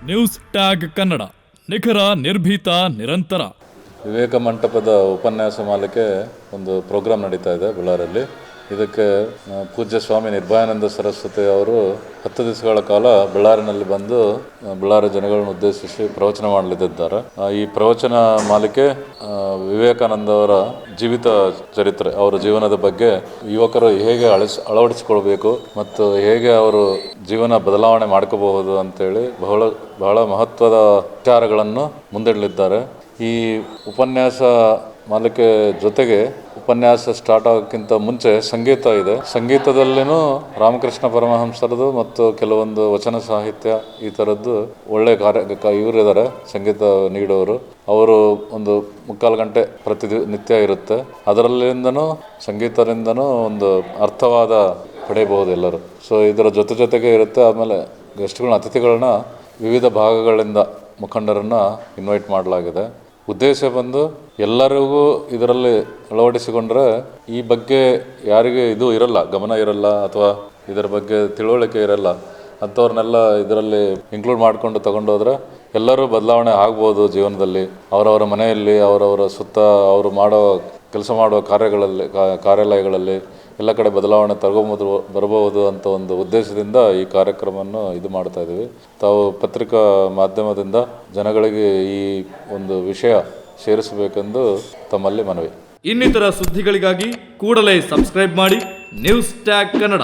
News tag Kannada, ನಿಖರ, ನಿರ್ಭೀತ, ನಿರಂತರ. ವಿವೇಕ ಮಂಟಪದ ಉಪನ್ಯಾಸ ಮಾಲಿಕೆ ಒಂದು ಪ್ರೋಗ್ರಾಮ್ ನಡೀತಾ ಇದೆ ಬಳ್ಳಾರಿಯಲ್ಲಿ. ಇದಕ್ಕೆ ಪೂಜ್ಯ ಸ್ವಾಮಿ ನಿರ್ಭಯಾನಂದ ಸರಸ್ವತಿ ಅವರು 10 ದಿವಸಗಳ ಕಾಲ ಬಳ್ಳಾರಿನಲ್ಲಿ ಬಂದು ಬಳ್ಳಾರಿ ಜನಗಳನ್ನು ಉದ್ದೇಶಿಸಿ ಪ್ರವಚನ ಮಾಡಲಿದ್ದಾರೆ. ಈ ಪ್ರವಚನ ಮಾಲಿಕೆ ವಿವೇಕಾನಂದ ಅವರ ಜೀವಿತ ಚರಿತ್ರೆ, ಅವರ ಜೀವನದ ಬಗ್ಗೆ, ಯುವಕರು ಹೇಗೆ ಅಳವಡಿಸಿಕೊಳ್ಬೇಕು ಮತ್ತು ಹೇಗೆ ಅವರು ಜೀವನ ಬದಲಾವಣೆ ಮಾಡ್ಕೋಬಹುದು ಅಂತೇಳಿ ಬಹಳ ಮಹತ್ವದ ವಿಚಾರಗಳನ್ನು ಮುಂದಿಡಲಿದ್ದಾರೆ. ಈ ಉಪನ್ಯಾಸ ಮಾಲಿಕೆ ಜೊತೆಗೆ ಉಪನ್ಯಾಸ ಸ್ಟಾರ್ಟ್ ಆಗೋಕ್ಕಿಂತ ಮುಂಚೆ ಸಂಗೀತ ಇದೆ. ಸಂಗೀತದಲ್ಲಿನೂ ರಾಮಕೃಷ್ಣ ಪರಮಹಂಸರದು ಮತ್ತು ಕೆಲವೊಂದು ವಚನ ಸಾಹಿತ್ಯ ಈ ಥರದ್ದು ಒಳ್ಳೆ ಇವರಿದ್ದಾರೆ ಸಂಗೀತ ನೀಡೋರು. ಅವರು ಒಂದು 3/4 ಗಂಟೆ ನಿತ್ಯ ಇರುತ್ತೆ. ಅದರಲ್ಲಿಂದನೂ ಸಂಗೀತದಿಂದನೂ ಒಂದು ಅರ್ಥವಾದ ಪಡೆಯಬಹುದು ಎಲ್ಲರೂ. ಸೊ ಇದರ ಜೊತೆಗೆ ಇರುತ್ತೆ. ಆಮೇಲೆ ಗೆಸ್ಟ್ಗಳನ್ನ, ಅತಿಥಿಗಳನ್ನ ವಿವಿಧ ಭಾಗಗಳಿಂದ ಮುಖಂಡರನ್ನು ಇನ್ವೈಟ್ ಮಾಡಲಾಗಿದೆ. ಉದ್ದೇಶ ಬಂದು ಎಲ್ಲರಿಗೂ ಇದರಲ್ಲಿ ಅಳವಡಿಸಿಕೊಂಡ್ರೆ ಈ ಬಗ್ಗೆ ಯಾರಿಗೆ ಇದು ಇರಲ್ಲ, ಗಮನ ಇರಲ್ಲ ಅಥವಾ ಇದರ ಬಗ್ಗೆ ತಿಳುವಳಿಕೆ ಇರಲ್ಲ ಅಂಥವ್ರನ್ನೆಲ್ಲ ಇದರಲ್ಲಿ ಇನ್ಕ್ಲೂಡ್ ಮಾಡಿಕೊಂಡು ತಗೊಂಡೋದ್ರೆ ಎಲ್ಲರೂ ಬದಲಾವಣೆ ಆಗ್ಬೋದು ಜೀವನದಲ್ಲಿ. ಅವರವರ ಮನೆಯಲ್ಲಿ, ಅವರವರ ಸುತ್ತ ಅವರು ಕೆಲಸ ಮಾಡೋ ಕಾರ್ಯಾಲಯಗಳಲ್ಲಿ ಎಲ್ಲ ಕಡೆ ಬದಲಾವಣೆ ಬರಬಹುದು ಅಂತ ಒಂದು ಉದ್ದೇಶದಿಂದ ಈ ಕಾರ್ಯಕ್ರಮವನ್ನು ಇದು ಮಾಡ್ತಾ ಇದ್ದೀವಿ. ತಾವು ಪತ್ರಿಕಾ ಮಾಧ್ಯಮದಿಂದ ಜನಗಳಿಗೆ ಈ ಒಂದು ವಿಷಯ ಸೇರಿಸಬೇಕೆಂದು ತಮ್ಮಲ್ಲಿ ಮನವಿ. ಇನ್ನಿತರ ಸುದ್ದಿಗಳಿಗಾಗಿ ಕೂಡಲೇ ಸಬ್ಸ್ಕ್ರೈಬ್ ಮಾಡಿ ನ್ಯೂಸ್ ಟ್ಯಾಗ್ ಕನ್ನಡ.